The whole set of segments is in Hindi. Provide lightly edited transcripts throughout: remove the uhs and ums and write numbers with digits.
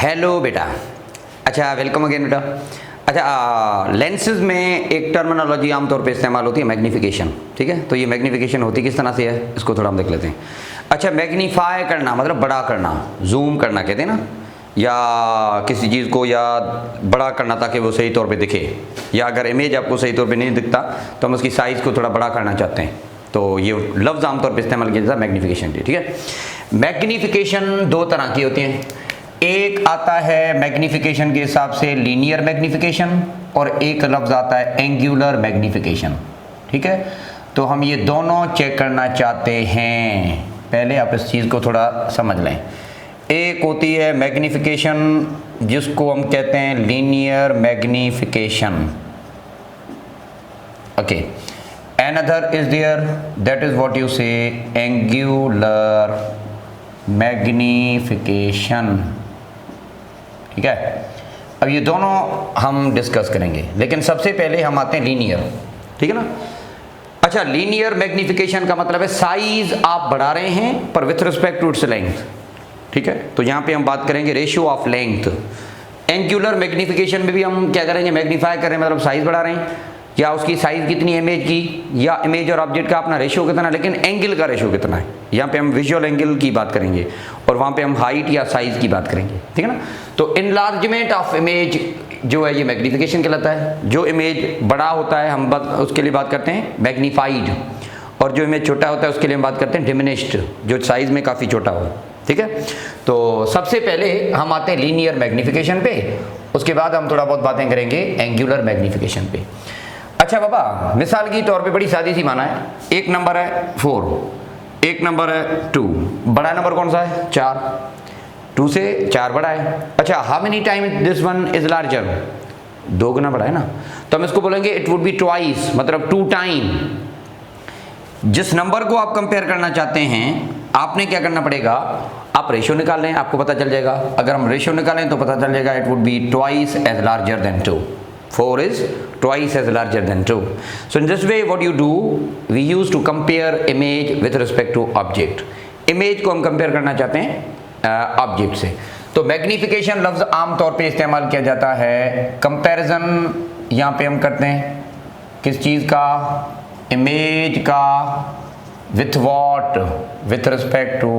हेलो बेटा। अच्छा, वेलकम अगेन बेटा। अच्छा, लेंसेज में एक टर्मिनोलॉजी आमतौर पे इस्तेमाल होती है मैग्नीफिकेशन। ठीक है, तो ये मैग्नीफिकेशन होती किस तरह से है, इसको थोड़ा हम देख लेते हैं। अच्छा, मैग्नीफाई करना मतलब बड़ा करना, जूम करना कहते हैं ना, या किसी चीज़ को या बड़ा करना ताकि वो सही तौर पे दिखे, या अगर इमेज आपको सही तौर पे नहीं दिखता तो हम उसकी साइज़ को थोड़ा बड़ा करना चाहते हैं, तो ये लफ्ज़ आमतौर पे इस्तेमाल किया जाता है मैग्नीफिकेशन। ठीक है, मैग्नीफिकेशन दो तरह की होती हैं। एक आता है मैग्नीफिकेशन के हिसाब से लीनियर मैग्नीफिकेशन, और एक लफ्ज़ आता है एंगुलर मैग्नीफिकेशन। ठीक है, तो हम ये दोनों चेक करना चाहते हैं। पहले आप इस चीज़ को थोड़ा समझ लें। एक होती है मैग्नीफिकेशन जिसको हम कहते हैं linear magnification. Okay, another is there, that is what you say angular magnification. ठीक है, अब ये दोनों हम डिस्कस करेंगे, लेकिन सबसे पहले हम आते हैं लीनियर। ठीक है ना। अच्छा, लीनियर मैग्नीफिकेशन का मतलब है साइज आप बढ़ा रहे हैं पर with respect to its length. ठीक है, तो यहाँ पे हम बात करेंगे ratio of length. Angular magnification में भी हम क्या करेंगे, मैग्नीफाई कर रहे हैं मतलब साइज बढ़ा रहे हैं, या उसकी साइज कितनी इमेज की, या इमेज और ऑब्जेक्ट का अपना रेशियो कितना, लेकिन एंगल का रेशियो कितना है। यहाँ पे हम विजुअल एंगल की बात करेंगे और वहाँ पे हम हाइट या साइज की बात करेंगे। ठीक है ना। तो इनलार्जमेंट ऑफ इमेज जो है ये मैग्नीफिकेशन कहलाता है। जो इमेज बड़ा होता है हम उसके लिए बात करते हैं मैग्नीफाइड, और जो इमेज छोटा होता है उसके लिए हम बात करते हैं डिमिनिश्ड, जो साइज में काफ़ी छोटा हो। ठीक है, तो सबसे पहले हम आते हैं लीनियर मैग्नीफिकेशन पे, उसके बाद हम थोड़ा बहुत बातें करेंगे एंगुलर मैग्नीफिकेशन पे। अच्छा बाबा, मिसाल की तौर पे बड़ी सादी सी माना है, एक नंबर है 4, एक नंबर है 2, बड़ा नंबर कौन सा है 4, 2 से 4 बड़ा है। अच्छा, how many time this one is larger, 2 गुना बड़ा है ना, तो हम इसको बोलेंगे इट वुड बी ट्वाइस, मतलब 2 टाइम। जिस नंबर को आप कंपेयर करना चाहते हैं आपने क्या करना पड़ेगा, आप रेशियो निकाल लें, आपको पता चल जाएगा। अगर हम रेशियो निकालें तो पता चल जाएगा it would be twice as larger than 2। 4 is twice as larger than 2. So in this way what you do, we use to compare image with respect to object. Image को हम compare करना चाहते हैं ऑब्जेक्ट से। तो मैग्नीफिकेशन लफ्ज़ आमतौर पे इस्तेमाल किया जाता है कंपैरिजन, यहाँ पे हम करते हैं किस चीज़ का, इमेज का, with what, with respect to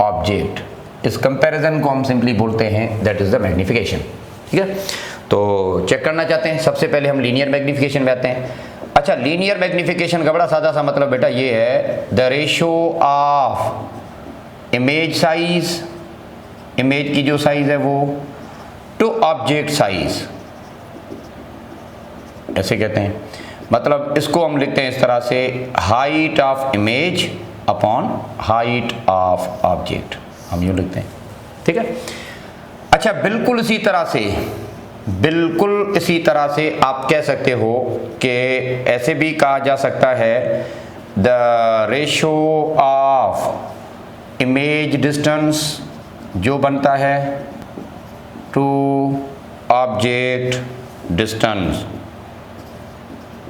object. इस कंपैरिजन को हम सिंपली बोलते हैं दैट इज द मैग्नीफिकेशन। ठीक है, तो चेक करना चाहते हैं, सबसे पहले हम लीनियर मैग्नीफिकेशन में आते हैं। अच्छा, लीनियर मैग्नीफिकेशन का बड़ा सादा सा मतलब बेटा ये है, the ratio of image size, image की जो साइज है वो, टू ऑब्जेक्ट साइज, ऐसे कहते हैं। मतलब इसको हम लिखते हैं इस तरह से, height of image upon height of object, हम यूँ लिखते हैं। ठीक है। अच्छा, बिल्कुल इसी तरह से आप कह सकते हो कि ऐसे भी कहा जा सकता है, the ratio of image distance जो बनता है टू ऑब्जेक्ट डिस्टेंस,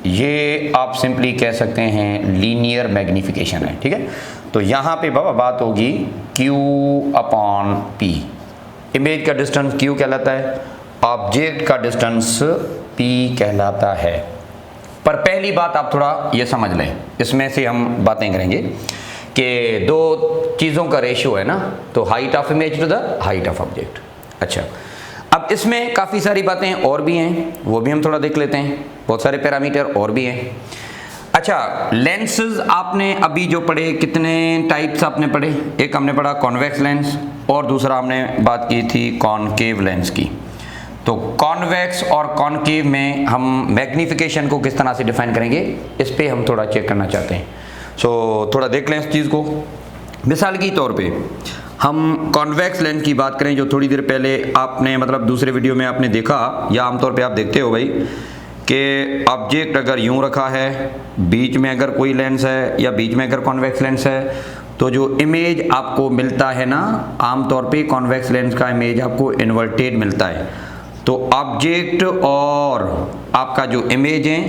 ये आप सिंपली कह सकते हैं लीनियर मैग्नीफिकेशन है। ठीक है, तो यहाँ पे बाबा बात होगी Q अपॉन P। इमेज का डिस्टेंस Q कहलाता है, ऑब्जेक्ट का डिस्टेंस P कहलाता है। पर पहली बात आप थोड़ा ये समझ लें, इसमें से हम बातें करेंगे कि दो चीज़ों का रेशियो है ना, तो height of image to the height of object. अच्छा, अब इसमें काफ़ी सारी बातें और भी हैं, वो भी हम थोड़ा देख लेते हैं, बहुत सारे पैरामीटर और भी हैं। अच्छा, लेंसेज आपने अभी जो पढ़े, कितने टाइप्स आपने पढ़े, एक हमने पढ़ा कॉन्वेक्स लेंस और दूसरा हमने बात की थी कॉनकेव लेंस की। तो कॉन्वेक्स और कॉनकेव में हम मैग्नीफिकेशन को किस तरह से डिफाइन करेंगे, इस पे हम थोड़ा चेक करना चाहते हैं। सो थोड़ा देख लें इस चीज़ को। मिसाल की तौर पे हम कॉन्वेक्स लेंस की बात करें, जो थोड़ी देर पहले आपने मतलब दूसरे वीडियो में आपने देखा, या आमतौर पे आप देखते हो भाई कि ऑब्जेक्ट अगर यूं रखा है, बीच में अगर कोई लेंस है या बीच में अगर कॉन्वेक्स लेंस है, तो जो इमेज आपको मिलता है ना, आमतौर पे कॉन्वेक्स लेंस का इमेज आपको इन्वर्टेड मिलता है। तो ऑब्जेक्ट और आपका जो इमेज है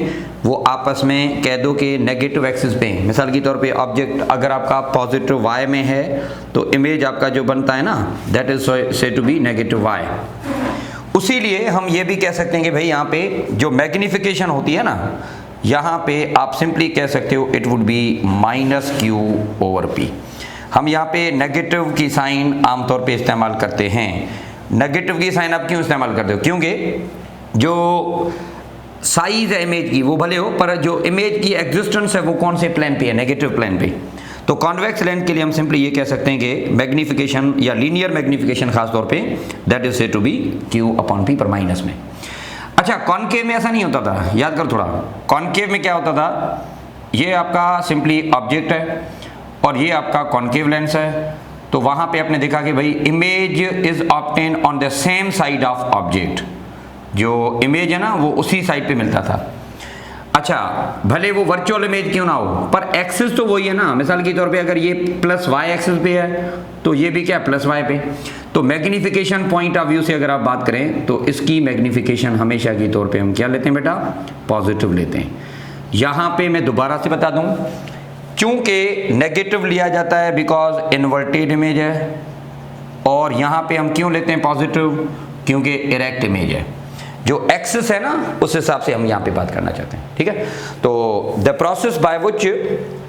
वो आपस में कह दो कि नेगेटिव एक्सिस पे, मिसाल के तौर पे ऑब्जेक्ट अगर आपका पॉजिटिव y में है तो इमेज आपका जो बनता है ना that is say to B negative y। उसी लिए हम ये भी कह सकते हैं कि भाई यहाँ पे जो मैग्निफिकेशन होती है ना, यहाँ पे आप सिंपली कह सकते हो इट वुड बी -q/p। हम यहाँ पे नेगेटिव की साइन आमतौर पे इस्तेमाल करते हैं। नेगेटिव की साइन आप क्यों इस्तेमाल करते हो? क्योंकि जो साइज है इमेज की वो भले हो, पर जो इमेज की एग्जिस्टेंस है वो कौन से प्लेन पे है? नेगेटिव प्लेन पे। तो कॉन्वेक्स लेंस के लिए हम सिंपली ये कह सकते हैं कि मैग्निफिकेशन या लीनियर मैग्निफिकेशन खास तौर पे that is say to B q/p पर माइनस में। अच्छा, कॉनकेव में ऐसा नहीं होता था, याद कर थोड़ा। कॉनकेव में क्या होता था, ये आपका सिंपली ऑब्जेक्ट है और ये आपका कॉनकेव लेंस है, तो वहां पे आपने देखा कि भाई image is obtain on the same side of object. जो इमेज है ना वो उसी साइड पे मिलता था। अच्छा, भले वो वर्चुअल इमेज क्यों ना हो, पर एक्सिस तो वही है ना। मिसाल के तौर पे अगर ये +y एक्सिस पे है तो ये भी क्या +y पे। तो मैग्निफिकेशन पॉइंट ऑफ व्यू से अगर आप बात करें तो इसकी मैग्निफिकेशन हमेशा के तौर पे हम क्या लेते हैं बेटा? पॉजिटिव लेते हैं। यहाँ पे मैं दोबारा से बता दूं, चूंकि नेगेटिव लिया जाता है बिकॉज इन्वर्टेड इमेज है, और यहाँ पे हम क्यों लेते हैं पॉजिटिव? क्योंकि इरेक्ट इमेज है। जो एक्सिस है ना उस हिसाब से हम यहाँ पे बात करना चाहते हैं, ठीक है। तो the process by which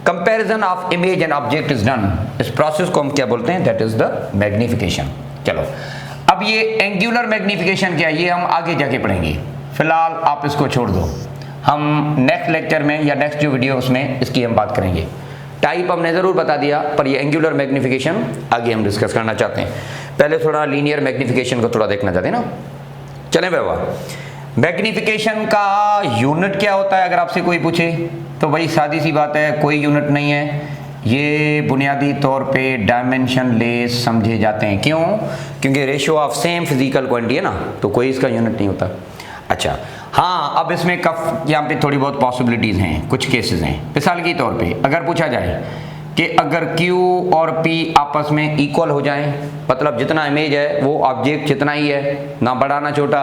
comparison of image and object is done, इस प्रोसेस को हम क्या बोलते हैं? That is the magnification. चलो, अब ये एंगुलर मैग्निफिकेशन क्या है ये हम आगे जाके पढ़ेंगे, फिलहाल आप इसको छोड़ दो। हम नेक्स्ट लेक्चर में या नेक्स्ट जो वीडियो उसमें इसकी हम बात करेंगे। टाइप हमने ज़रूर बता दिया, पर ये एंगुलर मैग्निफिकेशन आगे हम डिस्कस करना चाहते हैं। पहले थोड़ा लीनियर मैग्निफिकेशन को थोड़ा देखना चाहते हैं ना। चलें बाबा, मैग्निफिकेशन का यूनिट क्या होता है अगर आपसे कोई पूछे तो भाई सादी सी बात है, कोई यूनिट नहीं है। ये बुनियादी तौर पे डायमेंशन लेस समझे जाते हैं। क्यों? क्योंकि ratio of same physical quantity है ना, तो कोई इसका यूनिट नहीं होता। अच्छा हाँ, अब इसमें कफ यहाँ पे थोड़ी बहुत पॉसिबिलिटीज़ हैं, कुछ केसेस हैं। मिसाल के तौर पे अगर पूछा जाए कि अगर Q और P आपस में इक्वल हो जाएं, मतलब जितना इमेज है वो ऑब्जेक्ट जितना ही है, ना बड़ा ना छोटा,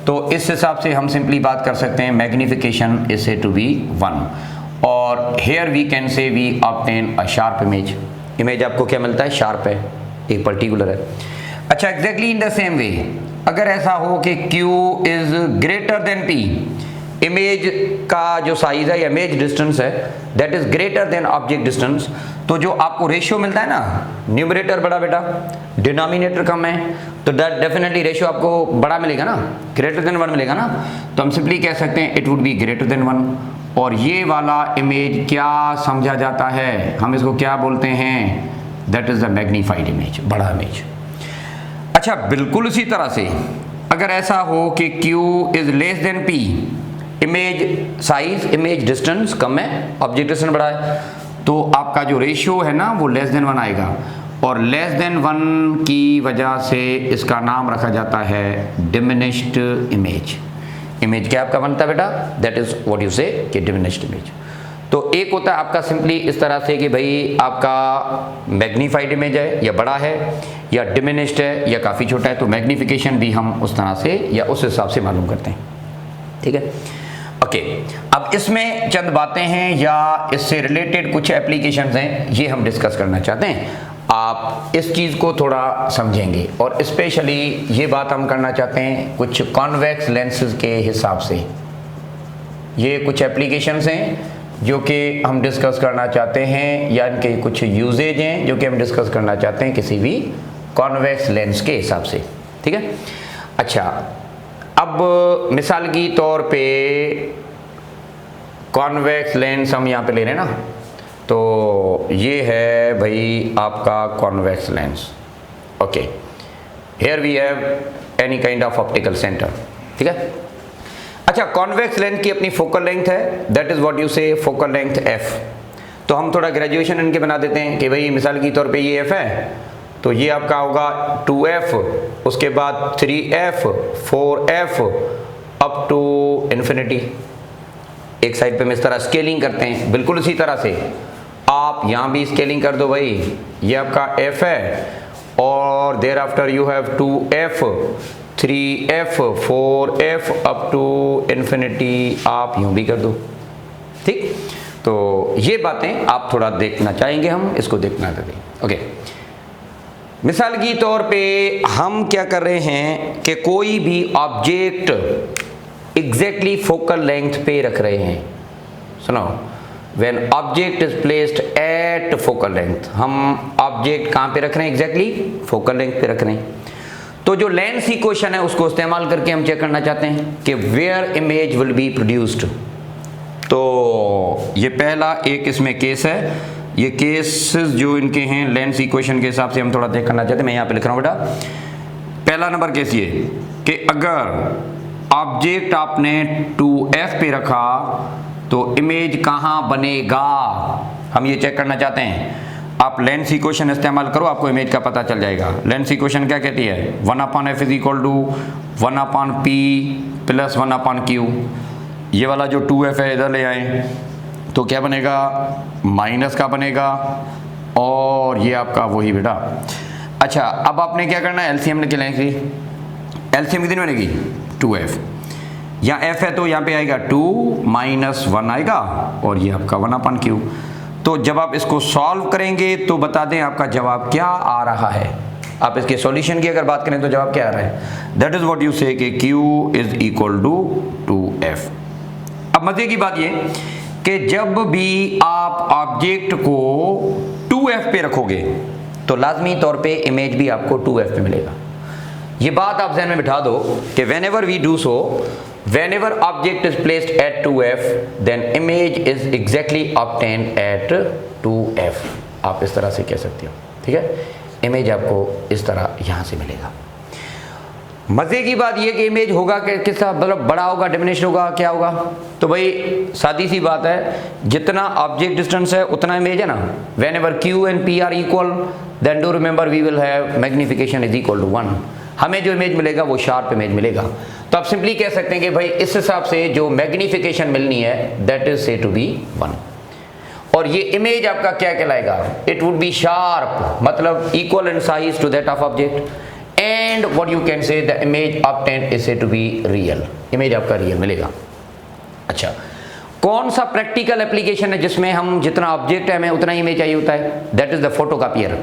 तो इस हिसाब से हम सिंपली बात कर सकते हैं magnification is say to be 1। और here we can say we obtain a sharp image. Image आपको क्या मिलता है? शार्प है, एक पर्टिकुलर है। अच्छा, exactly in the same way अगर ऐसा हो कि Q is greater than P, image का जो साइज है या इमेज डिस्टेंस है that is greater than object distance, तो जो आपको रेशियो मिलता है ना, न्यूमरेटर बड़ा बेटा, डिनोमिनेटर कम है, तो दैट डेफिनेटली रेशियो आपको बड़ा मिलेगा ना, ग्रेटर देन 1 मिलेगा ना। तो हम सिंपली कह सकते हैं it would be greater than 1। और ये वाला इमेज क्या समझा जाता है? हम इसको क्या बोलते हैं? That is the magnified image, बड़ा इमेज। अच्छा, बिल्कुल इसी तरह से अगर ऐसा हो कि Q is less than P, image size image distance कम है, ऑब्जेक्ट डिस्टेंस बड़ा है, तो आपका जो रेशियो है ना वो लेस देन 1 आएगा। और लेस देन 1 की वजह से इसका नाम रखा जाता है डिमिनिश्ड इमेज। इमेज क्या आपका बनता है बेटा? दैट इज व्हाट यू से कि डिमिनिश्ड इमेज। तो एक होता है आपका सिंपली इस तरह से कि भाई आपका मैग्नीफाइड इमेज है या बड़ा है, या डिमिनिश्ड है या काफ़ी छोटा है। तो मैग्नीफिकेशन भी हम उस तरह से या उस हिसाब से मालूम करते हैं, ठीक है। ओके, अब इसमें चंद बातें हैं या इससे रिलेटेड कुछ एप्लीकेशंस हैं, ये हम डिस्कस करना चाहते हैं। आप इस चीज़ को थोड़ा समझेंगे और स्पेशली ये बात हम करना चाहते हैं कुछ कॉन्वेक्स लेंसेज के हिसाब से। ये कुछ एप्लीकेशंस हैं जो कि हम डिस्कस करना चाहते हैं, या इनके कुछ यूजेज हैं जो कि हम डिस्कस करना चाहते हैं किसी भी कॉन्वेक्स लेंस के हिसाब से, ठीक है। अच्छा, अब मिसाल की तौर पे कॉन्वेक्स लेंस हम यहाँ पे ले रहे हैं ना, तो ये है भाई आपका convex lens. Okay, here we have any kind of optical centre, ठीक है। अच्छा, कॉन्वेक्स लेंस की अपनी फोकल लेंथ है, that is what you say focal length f। तो हम थोड़ा ग्रेजुएशन इनके बना देते हैं कि भाई मिसाल की तौर पे ये f है, तो ये आपका होगा 2f, उसके बाद 3f, 4f up to infinity. एक साइड पे हम इस तरह स्केलिंग करते हैं, बिल्कुल इसी तरह से आप यहाँ भी स्केलिंग कर दो भाई। ये आपका f है और thereafter you have 2f, 3f 4f up to infinity, आप यूं भी कर दो। ठीक, तो ये बातें आप थोड़ा देखना चाहेंगे, हम इसको देखना करें। ओके, मिसाल की तौर पे हम क्या कर रहे हैं कि कोई भी ऑब्जेक्ट एग्जैक्टली फोकल लेंथ पे रख रहे हैं। सुनो, when object is placed at focal length, हम ऑब्जेक्ट कहाँ पे रख रहे हैं? एग्जैक्टली फोकल लेंथ पे रख रहे हैं। तो जो लेंस इक्वेशन है उसको इस्तेमाल करके हम चेक करना चाहते हैं कि where image will be produced. तो ये पहला एक इसमें केस है, ये केसेस जो इनके हैं लेंस इक्वेशन के हिसाब से हम थोड़ा चेक करना चाहते हैं। मैं यहाँ पे लिख रहा हूँ बेटा, पहला नंबर केस ये कि अगर ऑब्जेक्ट आपने 2f पे रखा तो इमेज कहाँ बनेगा, हम ये चेक करना चाहते हैं। आप लेंस इक्वेशन इस्तेमाल करो, आपको इमेज का पता चल जाएगा। लेंस इक्वेशन क्या कहती है? 1/f is equal to 1/p plus 1/q। ये वाला जो 2f है इधर ले आए तो क्या बनेगा? माइनस का बनेगा, और ये आपका वही बेटा। अच्छा, अब आपने क्या करना है? एलसीएम निकल लेंगे। एलसीएम कितनी बनेगी? 2f। यहाँ f है तो यहाँ पे आएगा 2 माइनस 1 आएगा, और ये आपका 1/q। तो जब आप इसको सॉल्व करेंगे तो बता दें आपका जवाब क्या आ रहा है। आप इसके सॉल्यूशन की अगर बात करें तो जवाब क्या आ रहा है? दैट इज व्हाट यू से कि q is equal to 2f। अब मजे की बात ये कि जब भी आप ऑब्जेक्ट को 2f पे रखोगे तो लाजमी तौर पे इमेज भी आपको 2f पे मिलेगा। ये बात आप ज़हन में बिठा दो कि whenever we do so, whenever object is placed at 2f, then image is exactly obtained at 2f। आप इस तरह से कह सकते हो, ठीक है? इमेज आपको इस तरह यहाँ से मिलेगा। मज़े की बात यह कि इमेज होगा कि किस तरह, मतलब बड़ा होगा, डिमिनिश होगा, क्या होगा? तो भाई सादी सी बात है, जितना ऑब्जेक्ट डिस्टेंस है उतना इमेज है ना। Whenever Q and P are equal, then do remember we will have magnification is equal to 1। हमें जो इमेज मिलेगा वो शार्प इमेज मिलेगा। तो आप सिंपली कह सकते हैं कि भाई इस हिसाब से जो मैग्निफिकेशन मिलनी है that is say to be 1। और ये इमेज आपका क्या कहलाएगा? इट वुड बी शार्प, मतलब equal in size to that of object, and what you can say the image obtained is say to be real. Image आपका रियल मिलेगा। अच्छा, कौन सा प्रैक्टिकल एप्लीकेशन है जिसमें हम जितना ऑब्जेक्ट है हमें उतना ही इमेज चाहिए होता है? That is the photocopier.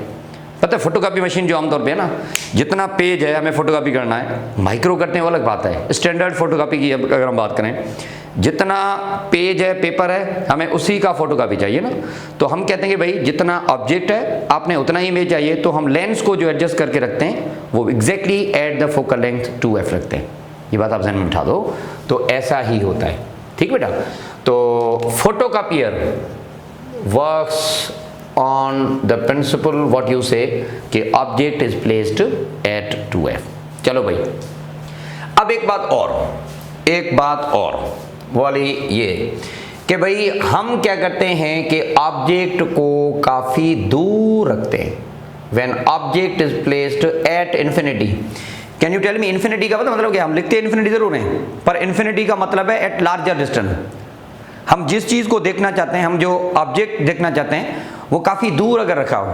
पता है फोटोकॉपी मशीन जो आमतौर पे है ना, जितना पेज है हमें फोटोकॉपी करना है, माइक्रो करते हैं वो अलग बात है। स्टैंडर्ड फोटोकॉपी की अगर हम बात करें, जितना पेज है, पेपर है, हमें उसी का फोटोकॉपी चाहिए ना। तो हम कहते हैं कि भाई जितना ऑब्जेक्ट है आपने उतना ही इमेज चाहिए, तो हम लेंस को जो एडजस्ट करके रखते हैं वो exactly at the focal length 2f रखते हैं। ये बात आप ध्यान में बिठा दो, तो ऐसा ही होता है। ठीक बेटा? तो photocopier works on the principle what you say कि object is placed at 2f। चलो भाई, अब एक बात और वाली ये कि भाई हम क्या करते हैं कि ऑब्जेक्ट को काफ़ी दूर रखते हैं। when object is placed at infinity, can you tell me infinity का मतलब क्या? हम लिखते हैं इन्फिनिटी जरूर है, पर इन्फिनिटी का मतलब है एट लार्जर डिस्टेंस। हम जिस चीज़ को देखना चाहते हैं, हम जो ऑब्जेक्ट देखना चाहते हैं वो काफ़ी दूर अगर रखा हो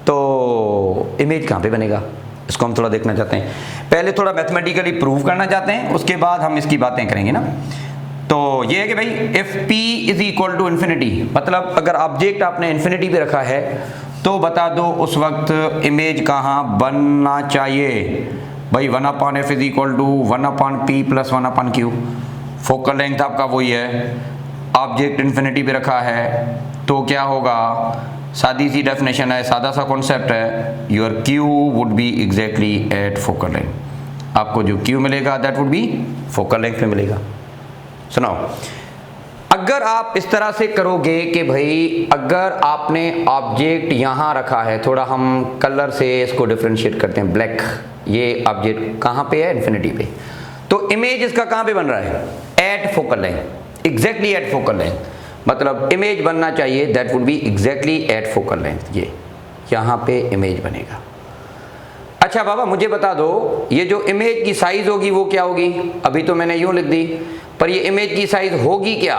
तो इमेज कहाँ पे बनेगा, इसको हम थोड़ा देखना चाहते हैं। पहले थोड़ा मैथमेटिकली प्रूव करना चाहते हैं, उसके बाद हम इसकी बातें करेंगे ना। तो ये है कि भाई if p is equal to infinity, मतलब अगर ऑब्जेक्ट आपने इन्फिनिटी पे रखा है तो बता दो उस वक्त इमेज कहाँ बनना चाहिए। भाई 1/f is equal to 1/p plus 1/q। Focal length आपका वही है, ऑब्जेक्ट इन्फिनिटी पे रखा है तो क्या होगा? सादी सी डेफिनेशन है, सादा सा कॉन्सेप्ट है, your q would be exactly at focal length. आपको जो q मिलेगा that would B focal length पे मिलेगा। सुनाओ, अगर आप इस तरह से करोगे कि भाई अगर आपने ऑब्जेक्ट यहाँ रखा है, थोड़ा हम कलर से इसको डिफ्रेंशिएट करते हैं, ब्लैक, ये ऑब्जेक्ट कहाँ पे है? इन्फिनिटी पे। तो इमेज इसका कहाँ पे बन रहा है? At focal length, exactly at focal length. मतलब इमेज बनना चाहिए that would be exactly at focal length. ये यहाँ पे इमेज बनेगा। अच्छा बाबा मुझे बता दो, ये जो इमेज की साइज होगी वो क्या होगी? अभी तो मैंने यूं लिख दी, पर ये इमेज की साइज होगी क्या?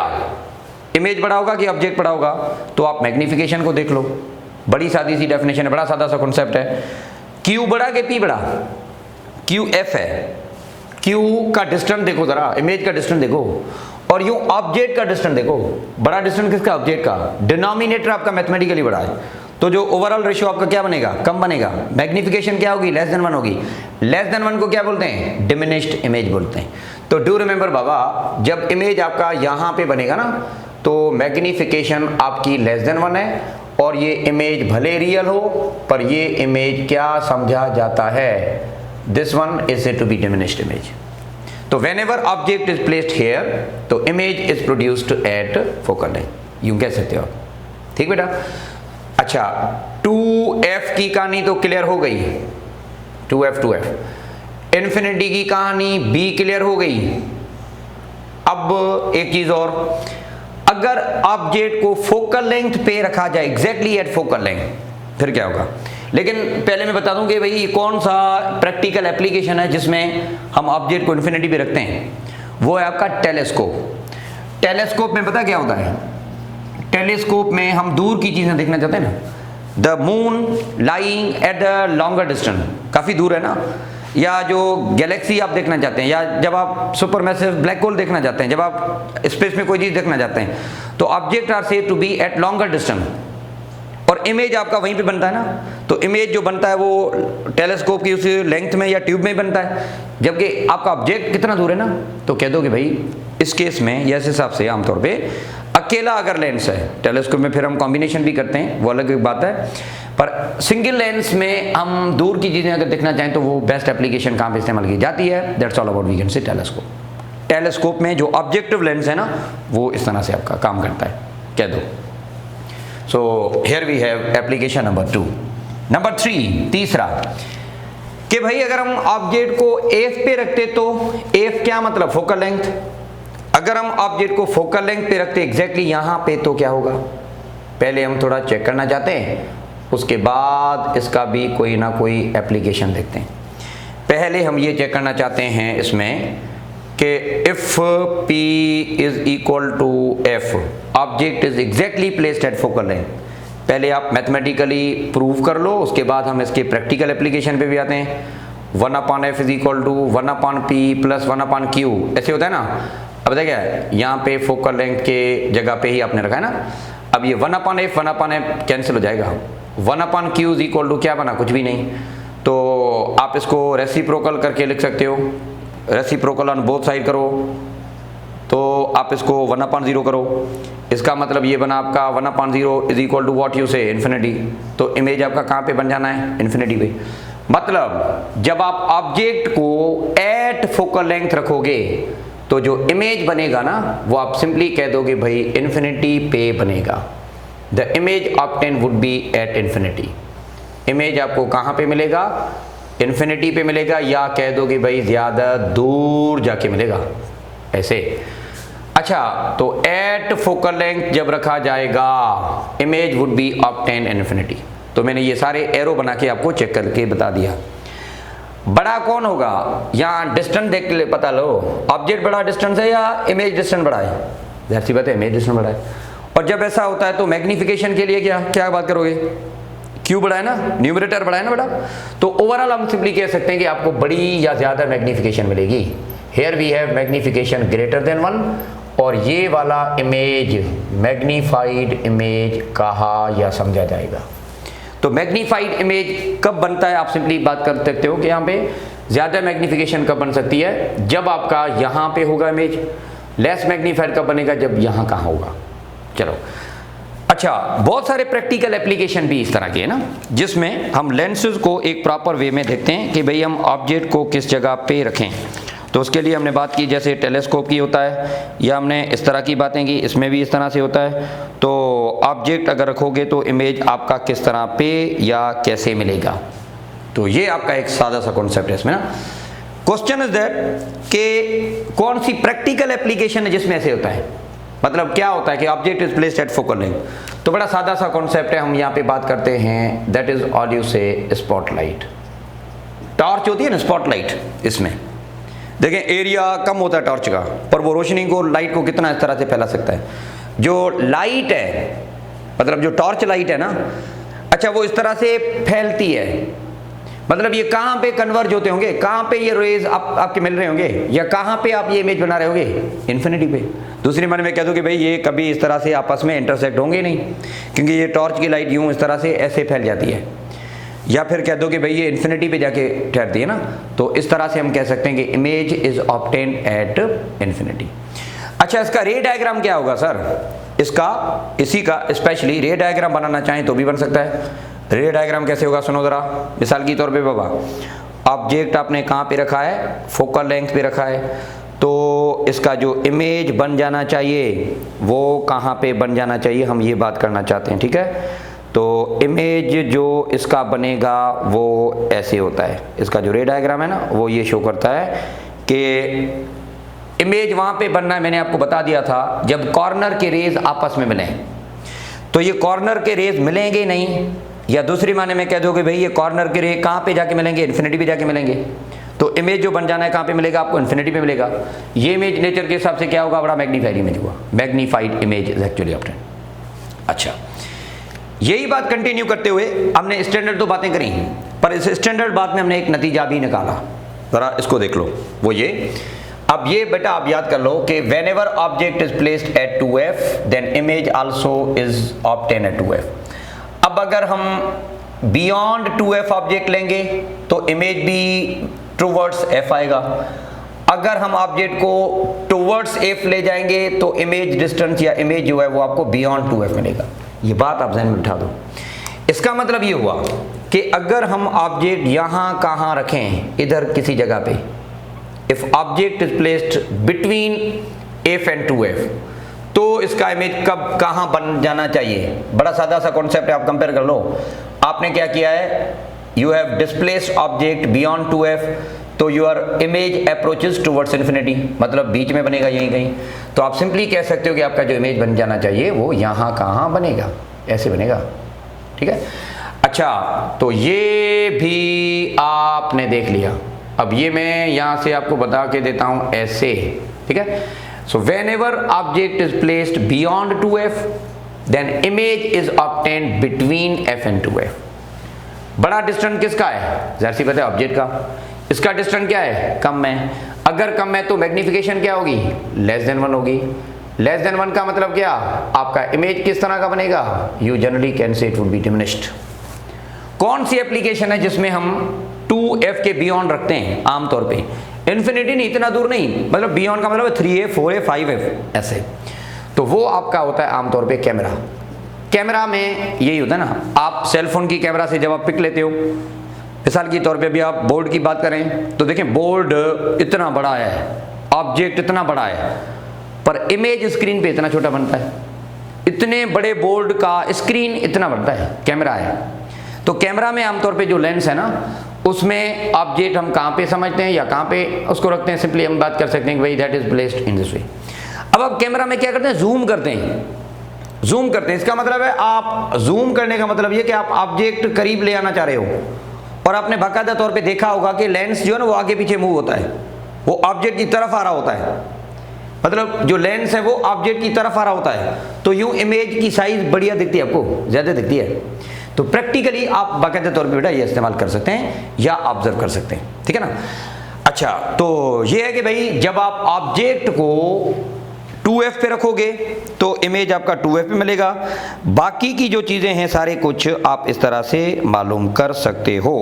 इमेज बड़ा होगा कि ऑब्जेक्ट बड़ा होगा? तो आप मैग्निफिकेशन को देख लो, बड़ी सादी सी डेफिनेशन है, बड़ा सादा सा कॉन्सेप्ट है। क्यू बड़ा कि पी बड़ा? क्यू एफ है, क्यू का डिस्टेंस देखो जरा, इमेज का डिस्टेंस देखो, और यूं ऑब्जेक्ट का डिस्टेंस देखो। बड़ा डिस्टेंस किसका? ऑब्जेक्ट का। डिनोमिनेटर आपका मैथमेटिकली बड़ा है, तो जो ओवरऑल रेशियो आपका क्या बनेगा? कम बनेगा। मैग्निफिकेशन क्या होगी? लेस देन 1 होगी। लेस देन 1 को क्या बोलते हैं? डिमिनिश्ड इमेज बोलते हैं। तो डू रिमेंबर बाबा, जब इमेज आपका यहां पे बनेगा ना, तो मैग्निफिकेशन आपकी लेस देन 1 है, और ये इमेज भले रियल हो, पर ये इमेज क्या समझा जाता है? This one is said to be diminished image. तो whenever object is placed here, तो image is produced at focal length, यूं कह सकते हो आप। ठीक बेटा? अच्छा, 2f की कहानी तो क्लियर हो गई, 2f। इन्फिनिटी की कहानी b क्लियर हो गई। अब एक चीज और, अगर ऑब्जेक्ट को फोकल लेंथ पे रखा जाए, एग्जैक्टली एट फोकल लेंथ, फिर क्या होगा? लेकिन पहले मैं बता दूं कि भाई कौन सा प्रैक्टिकल एप्लीकेशन है जिसमें हम ऑब्जेक्ट को इन्फिनिटी पे रखते हैं। वो है आपका टेलीस्कोप। टेलीस्कोप में पता क्या होता है? टेलीस्कोप में हम दूर की चीजें देखना चाहते हैं ना, the moon lying at the longer distance, काफी दूर है ना, या जो गैलेक्सी आप देखना चाहते हैं, या जब आप सुपरमैसिव ब्लैक होल देखना चाहते हैं, जब आप स्पेस में कोई चीज देखना चाहते हैं, तो object are said to be at longer distance, और इमेज आपका वहीं पे बनता है ना। तो इमेज जो बनता है वो टेलीस्कोप की उस लेंथ में या ट्यूब में ही बनता है, जबकि आपका ऑब्जेक्ट कितना दूर है ना। तो कह दो कि भाई इस केस में या इस हिसाब से आमतौर पे अकेला अगर लेंस है, टेलीस्कोप में फिर हम कॉम्बिनेशन भी करते हैं, वो अलग एक बात है, पर सिंगल लेंस में हम दूर की चीजें अगर देखना चाहें तो वो बेस्ट एप्लीकेशन कहाँ पे इस्तेमाल की जाती है? That's all about we can say telescope. Telescope में जो ऑब्जेक्टिव लेंस है ना, वो इस तरह से आपका काम करता है, कह दो। So here we have application number 2. Number 3, तीसरा, कि भाई अगर हम ऑब्जेक्ट को F पे रखते तो F क्या मतलब? Focal length. अगर हम ऑब्जेक्ट को फोकल लेंथ पे रखते एग्जैक्टली यहां पे, तो क्या होगा? पहले हम थोड़ा चेक करना चाहते हैं, उसके बाद इसका भी कोई ना कोई एप्लीकेशन देखते हैं। पहले हम ये चेक करना चाहते हैं इसमें कि if P is equal to F, object is exactly placed at focal length. पहले आप मैथमेटिकली प्रूव कर लो, उसके बाद हम इसके प्रैक्टिकल एप्लीकेशन पे भी आते हैं। 1/f is equal to 1/p plus 1/q, ऐसे होता है ना। अब बताया क्या है, यहाँ पे फोकल लेंथ के जगह पे ही आपने रखा है ना। अब ये 1/f 1/f कैंसिल हो जाएगा। 1/q इज इक्वल टू क्या बना? कुछ भी नहीं। तो आप इसको रेसिप्रोकल करके लिख सकते हो, रेसिप्रोकल ऑन बोथ साइड करो, तो आप इसको 1/0 करो। इसका मतलब ये बना आपका 1/0 is equal to what you say? Infinity. तो इमेज आपका कहाँ पे बन जाना है? इन्फिनिटी पे। मतलब जब आप ऑब्जेक्ट को एट फोकल लेंथ रखोगे तो जो इमेज बनेगा ना, वो आप सिंपली कह दोगे भाई इन्फिनिटी पे बनेगा। The image obtain would be at infinity. Image आपको कहाँ पे मिलेगा? इन्फिनिटी पे मिलेगा, या कह दोगे भाई ज्यादा दूर जाके मिलेगा, ऐसे। अच्छा, तो एट फोकल लेंथ जब रखा जाएगा, image would be obtain infinity. तो मैंने ये सारे एरो बना के आपको चेक करके बता दिया। बड़ा कौन होगा? यहाँ डिस्टेंस देख के पता लो, ऑब्जेक्ट बड़ा डिस्टेंस है या इमेज डिस्टेंस बड़ा है? जाहिर सी बात है इमेज डिस्टेंस बड़ा है। और जब ऐसा होता है तो मैग्निफिकेशन के लिए क्या क्या बात करोगे? क्यू बड़ा है ना, न्यूमरेटर बड़ा है ना बड़ा। तो ओवरऑल हम सिंपली कह सकते हैं कि आपको बड़ी या ज्यादा मैग्निफिकेशन मिलेगी। Here we have magnification greater than 1, और ये वाला इमेज मैग्नीफाइड इमेज कहा या समझा जाएगा। तो मैग्नीफाइड इमेज कब बनता है? आप सिंपली बात कर सकते हो कि यहाँ पे ज्यादा मैग्निफिकेशन कब बन सकती है? जब आपका यहाँ पे होगा इमेज। लेस मैग्नीफाइड कब बनेगा? जब यहाँ कहाँ होगा। चलो, अच्छा, बहुत सारे प्रैक्टिकल एप्लीकेशन भी इस तरह के है ना, जिसमें हम लेंसेज को एक प्रॉपर वे में देखते हैं कि भाई हम ऑब्जेक्ट को किस जगह पे रखें। तो उसके लिए हमने बात की जैसे टेलीस्कोप की होता है, या हमने इस तरह की बातें की, इसमें भी इस तरह से होता है। तो ऑब्जेक्ट अगर रखोगे तो इमेज आपका किस तरह पे या कैसे मिलेगा, तो ये आपका एक सादा सा कॉन्सेप्ट है इसमें ना। क्वेश्चन इज दैट कि कौन सी प्रैक्टिकल एप्लीकेशन है जिसमें ऐसे होता है, मतलब क्या होता है कि object is placed at focal length. तो बड़ा सादा सा कॉन्सेप्ट है, हम यहाँ पे बात करते हैं, दैट इज ऑल यू से स्पॉटलाइट। टॉर्च होती है ना, स्पॉटलाइट, इसमें देखें एरिया कम होता है टॉर्च का, पर वो रोशनी को, लाइट को कितना इस तरह से फैला सकता है। जो लाइट है, मतलब जो टॉर्च लाइट है ना, अच्छा, वो इस तरह से फैलती है, मतलब ये कहाँ पे कन्वर्ज होते होंगे, कहाँ पे ये रेज आपके मिल रहे होंगे, या कहाँ पे आप ये इमेज बना रहे होंगे, इन्फिनिटी पे। दूसरी माने में कह दूं कि भाई ये कभी इस तरह से आपस में इंटरसेक्ट होंगे नहीं, क्योंकि ये टॉर्च की लाइट यूं इस तरह से ऐसे फैल जाती है, या फिर कह दो कि भाई ये इन्फिनिटी पे जाके ठहरती है ना, तो इस तरह से हम कह सकते हैं कि image is obtained at infinity. अच्छा, इसका रे डायग्राम क्या होगा सर? इसका इसी का स्पेशली रे डायग्राम बनाना चाहें तो भी बन सकता है। रे डायग्राम कैसे होगा सुनो जरा। मिसाल के तौर पे बाबा, ऑब्जेक्ट आपने कहाँ पे रखा है, फोकल लेंथ पे रखा है, तो इसका जो इमेज बन जाना चाहिए वो कहाँ पे बन जाना चाहिए, हम ये बात करना चाहते हैं, ठीक है। तो इमेज जो इसका बनेगा वो ऐसे होता है, इसका जो रे डायग्राम है ना वो ये शो करता है कि इमेज वहाँ पे बनना है, मैंने आपको बता दिया था, जब कॉर्नर के रेज आपस में मिले। तो ये कॉर्नर के रेज मिलेंगे नहीं, या दूसरी माने में कह दो कि भाई ये कॉर्नर के रे कहाँ पे जाके मिलेंगे, इन्फिनिटी पे जाके मिलेंगे। तो इमेज जो बन जाना है कहाँ पे मिलेगा आपको, इन्फिनिटी पे मिलेगा। ये इमेज नेचर के हिसाब से क्या होगा, बड़ा मैग्नीफाइड इमेज हुआ, magnified image is actually obtained. अच्छा, यही बात कंटिन्यू करते हुए हमने स्टैंडर्ड तो बातें करी, पर इस स्टैंडर्ड बात में हमने एक नतीजा भी निकाला, जरा इसको देख लो। वो ये, अब ये बेटा आप याद कर लो कि whenever object is placed at 2f then image also is obtained at 2f। अब अगर हम beyond 2f ऑब्जेक्ट लेंगे तो इमेज भी towards f आएगा। अगर हम ऑब्जेक्ट को towards f ले जाएंगे तो इमेज डिस्टेंस या इमेज जो है वो आपको beyond 2f मिलेगा। ये बात आप ज़हन में बिठा दो। इसका मतलब ये हुआ कि अगर हम ऑब्जेक्ट यहाँ कहाँ रखें, इधर किसी जगह पे, if object is placed between f and 2f, तो इसका इमेज कब कहाँ बन जाना चाहिए। बड़ा सादा सा कॉन्सेप्ट है, आप कंपेयर कर लो। आपने क्या किया है, you have displaced object beyond 2f, तो your image approaches towards infinity, मतलब बीच में बनेगा यहीं कहीं। तो आप सिंपली कह सकते हो कि आपका जो इमेज बन जाना चाहिए वो यहाँ कहाँ बनेगा, ऐसे बनेगा, ठीक है। अच्छा, तो ये भी आपने देख लिया। अब ये मैं यहाँ से आपको बता के देता हूँ ऐसे, ठीक है। सो whenever object is placed beyond 2f then image is obtained between f and 2f। बड़ा डिस्टेंस किसका है, ज़ाहिर सी बात है ऑब्जेक्ट का। इसका डिस्टेंस क्या है, कम है। अगर कम है तो मैग्निफिकेशन क्या होगी, लेस देन 1 होगी। लेस देन 1 का मतलब क्या, आपका इमेज किस तरह का बनेगा, you generally can say it would B diminished. कौन सी एप्लीकेशन है जिसमें हम 2f के बियॉन्ड रखते हैं आमतौर पे, इन्फिनिटी नहीं, इतना दूर नहीं, मतलब बियॉन्ड का मतलब 3a 4a 5f ऐसे। तो वो आपका होता है आमतौर पे कैमरा। कैमरा में यही होता है ना, आप सेलफोन की कैमरा से जब आप पिक लेते हो, मिसाल के तौर पे अभी आप बोर्ड की बात करें तो देखें बोर्ड इतना बड़ा है, ऑब्जेक्ट इतना बड़ा है, पर इमेज स्क्रीन पे इतना छोटा बनता है। इतने बड़े बोर्ड का स्क्रीन इतना बनता है, कैमरा है। तो कैमरा में आमतौर पे जो लेंस है ना, उसमें ऑब्जेक्ट हम कहाँ पे समझते हैं या कहाँ पे उसको रखते हैं, सिंपली हम बात कर सकते हैं कि भाई that is placed in this way. अब आप कैमरा में क्या करते हैं, जूम करते हैं, जूम करते हैं। इसका मतलब है आप जूम करने का मतलब ये कि आप ऑब्जेक्ट करीब ले आना चाह रहे हो, और आपने बाकायदा तौर पे देखा होगा कि लेंस जो है ना वो आगे पीछे मूव होता है, वो ऑब्जेक्ट की तरफ आ रहा होता है, मतलब जो लेंस है वो ऑब्जेक्ट की तरफ आ रहा होता है। तो यूं इमेज की साइज बढ़िया दिखती है, आपको ज़्यादा दिखती है। तो प्रैक्टिकली आप बाकायदा तौर पे बेटा ये इस्तेमाल कर सकते हैं या ऑब्जर्व कर सकते हैं, ठीक है ना। अच्छा, तो ये है कि भाई जब आप ऑब्जेक्ट को 2f पे रखोगे तो इमेज आपका 2f पे मिलेगा। बाकी की जो चीज़ें हैं सारे कुछ आप इस तरह से मालूम कर सकते हो।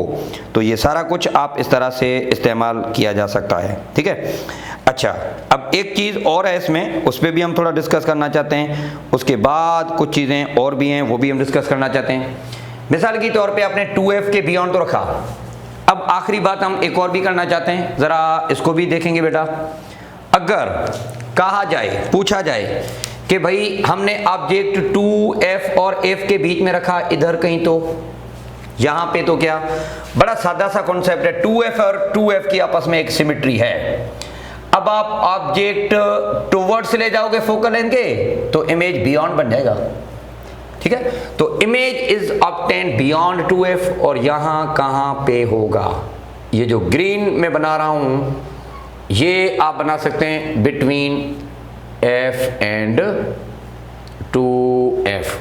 तो ये सारा कुछ आप इस तरह से इस्तेमाल किया जा सकता है, ठीक है। अच्छा, अब एक चीज़ और है इसमें, उस पर भी हम थोड़ा डिस्कस करना चाहते हैं। उसके बाद कुछ चीज़ें और भी हैं, वो भी हम डिस्कस करना चाहते हैं। मिसाल के तौर पे आपने 2f के बियॉन्ड तो रखा। अब आखिरी बात हम एक और भी करना चाहते हैं, ज़रा इसको भी देखेंगे बेटा। अगर कहा जाए, पूछा जाए कि भाई हमने ऑब्जेक्ट 2f और f के बीच में रखा इधर कहीं, तो यहाँ पे तो क्या, बड़ा सादा सा कॉन्सेप्ट है, 2f और 2f की आपस में एक सिमेट्री है। अब आप ऑब्जेक्ट टुवर्ड्स ले जाओगे फोकल लेंथ के तो इमेज बियॉन्ड बन जाएगा, ठीक है। तो image is obtained beyond 2f, और यहाँ कहाँ पे होगा, ये जो ग्रीन में बना रहा हूँ ये आप बना सकते हैं बिटवीन f एंड 2f,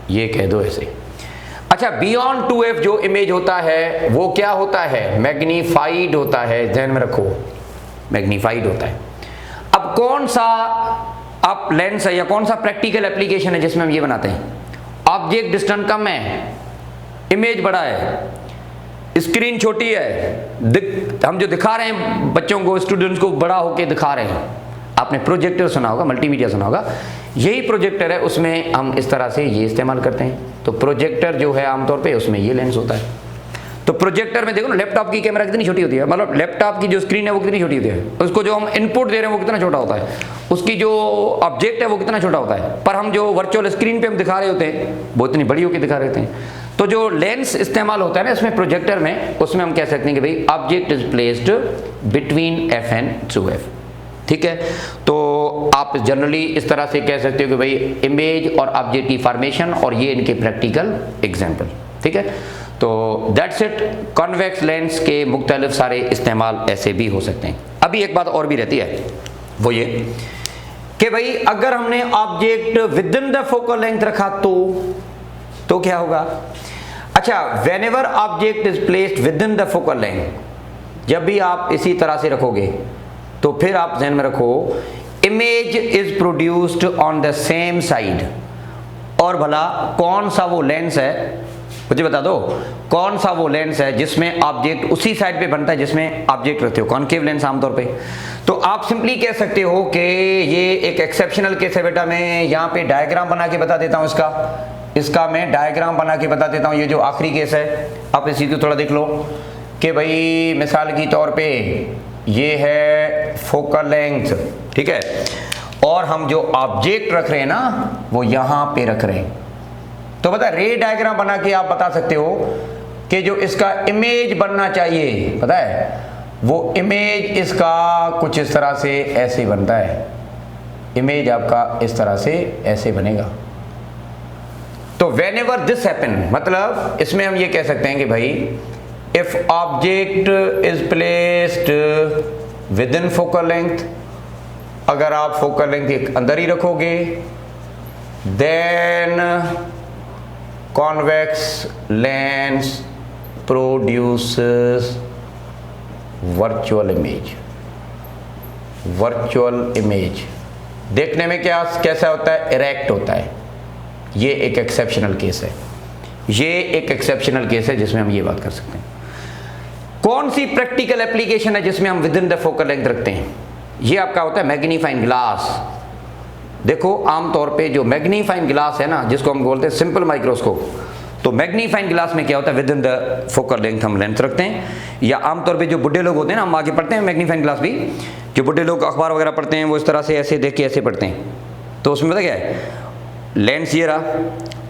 ये कह दो ऐसे। अच्छा, बियॉन्ड 2f जो इमेज होता है वो क्या होता है, मैग्नीफाइड होता है, ध्यान में रखो, मैग्नीफाइड होता है। अब कौन सा आप लेंस है या कौन सा प्रैक्टिकल एप्लीकेशन है जिसमें हम ये बनाते हैं, ऑब्जेक्ट डिस्टेंस कम है, इमेज बड़ा है, स्क्रीन छोटी है, हम जो दिखा रहे हैं बच्चों को, स्टूडेंट्स को बड़ा होके दिखा रहे हैं। आपने प्रोजेक्टर सुना होगा, मल्टीमीडिया सुना होगा, यही प्रोजेक्टर है, उसमें हम इस तरह से ये इस्तेमाल करते हैं। तो प्रोजेक्टर जो है आमतौर पे उसमें ये लेंस होता है। तो प्रोजेक्टर में देखो ना, लैपटॉप की कैमरा कितनी छोटी होती है, मतलब लैपटॉप की जो स्क्रीन है वो कितनी छोटी होती है, उसको जो हम इनपुट दे रहे हैं वो कितना छोटा होता है, उसकी जो ऑब्जेक्ट है वो कितना छोटा होता है, पर हम जो वर्चुअल स्क्रीन पे हम दिखा रहे होते हैं वो इतनी बड़ी होकर दिखा रहे होते हैं। तो जो लेंस इस्तेमाल होता है ना इसमें प्रोजेक्टर में, उसमें हम कह सकते हैं कि भाई object is placed between F and 2f, ठीक है। तो आप जनरली इस तरह से कह सकते हो कि भाई इमेज और ऑब्जेक्ट की फॉर्मेशन, और ये इनके प्रैक्टिकल एग्जाम्पल, ठीक है। तो दैट्स इट, कॉन्वेक्स लेंस के मुख्तलिफ सारे इस्तेमाल ऐसे भी हो सकते हैं। अभी एक बात और भी रहती है, वो ये कि भाई अगर हमने object with in the focal length रखा तो क्या होगा। अच्छा, whenever object is placed with in the focal length, जब भी आप इसी तरह से रखोगे तो फिर आप ध्यान में रखो image is produced on the same side. और भला कौन सा वो लेंस है, मुझे बता दो, कौन सा वो लेंस है जिसमें ऑब्जेक्ट उसी साइड पे बनता है जिसमें ऑब्जेक्ट रखते हो, कॉन्केव लेंस आमतौर पे। तो आप सिंपली कह सकते हो कि ये एक एक्सेप्शनल केस है बेटा, मैं यहाँ पे डायग्राम बना के बता देता हूँ, इसका मैं डायग्राम बना के बता देता हूँ। ये जो आखिरी केस है आप इसी को थोड़ा देख लो कि भाई मिसाल की तौर पे ये है फोकल लेंथ, ठीक है, और हम जो ऑब्जेक्ट रख रहे हैं ना वो यहाँ पे रख रहे हैं। तो पता है रे डायग्राम बना के आप बता सकते हो कि जो इसका इमेज बनना चाहिए, पता है वो इमेज इसका कुछ इस तरह से ऐसे बनता है, इमेज आपका इस तरह से ऐसे बनेगा। तो whenever this happen, मतलब इसमें हम ये कह सकते हैं कि भाई if object is placed within focal length, अगर आप फोकल लेंथ के अंदर ही रखोगे, then convex lens produces virtual image। Virtual image देखने में कैसा होता है, इरेक्ट होता है। ये एक एक्सेप्शनल केस है, ये एक एक्सेप्शनल केस है जिसमें हम ये बात कर सकते हैं। कौन सी प्रैक्टिकल एप्लीकेशन है जिसमें हम with in the focal length रखते हैं, ये आपका होता है मैग्नीफाइंग ग्लास। देखो आमतौर पे जो मैग्नीफाइंग ग्लास है ना, जिसको हम बोलते हैं सिंपल माइक्रोस्कोप, तो मैग्नीफाइंग ग्लास में क्या होता है, with in the focal length हम लेंथ रखते हैं। या आमतौर पे जो बुढ़े लोग होते हैं ना, हम आगे पढ़ते हैं मैग्नीफाइंग ग्लास भी, जो बुढ़े लोग अखबार वगैरह पढ़ते हैं वो इस तरह से ऐसे देख के ऐसे पढ़ते हैं। तो उसमें पता क्या है, लेंस ये रहा,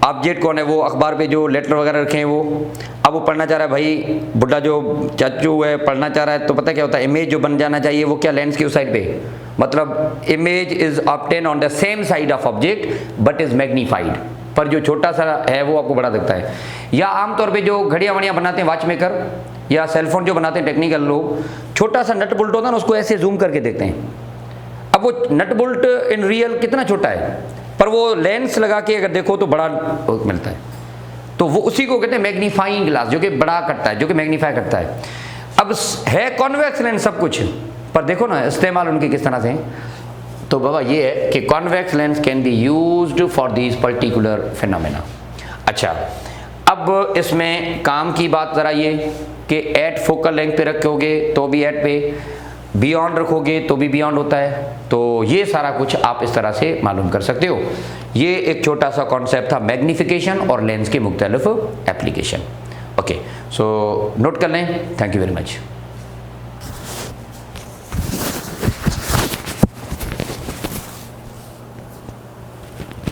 ऑब्जेक्ट कौन है, वो अखबार पे जो लेटर वगैरह रखे हैं वो, अब वो पढ़ना चाह रहा है, भाई बुढ़ा जो चाचू है पढ़ना चाह रहा है, तो पता क्या होता है, इमेज जो बन जाना चाहिए वो क्या, लेंस की उस साइड पे, मतलब image is obtain on the same side of object but is magnified, पर जो छोटा सा है वो आपको बड़ा दिखता है। या आमतौर पे जो घड़ियाँ वड़ियाँ बनाते हैं वॉच मेकर या सेलफोन जो बनाते हैं टेक्निकल लोग, छोटा सा नट बोल्ट होता है ना, उसको ऐसे जूम करके देखते हैं। अब वो नट बोल्ट इन रियल कितना छोटा है, पर वो लेंस लगा के अगर देखो तो बड़ा मिलता है। तो वो उसी को कहते हैं मैग्नीफाइंग ग्लास, जो कि बड़ा करता है, जो कि मैग्नीफाई करता है। अब है कॉन्वेक्स लेंस सब कुछ, पर देखो ना इस्तेमाल उनके किस तरह से हैं। तो बाबा ये है कि convex lens can be used for these particular phenomena. अच्छा, अब इसमें काम की बात ज़रा ये कि एट फोकल लेंथ पे रखोगे तो भी एट पे, बियॉन्ड रखोगे तो भी बियॉन्ड होता है। तो ये सारा कुछ आप इस तरह से मालूम कर सकते हो। ये एक छोटा सा कॉन्सेप्ट था मैग्नीफिकेशन और लेंस के मुख्तलिफ एप्लीकेशन। ओके, सो नोट कर लें। Thank you very much.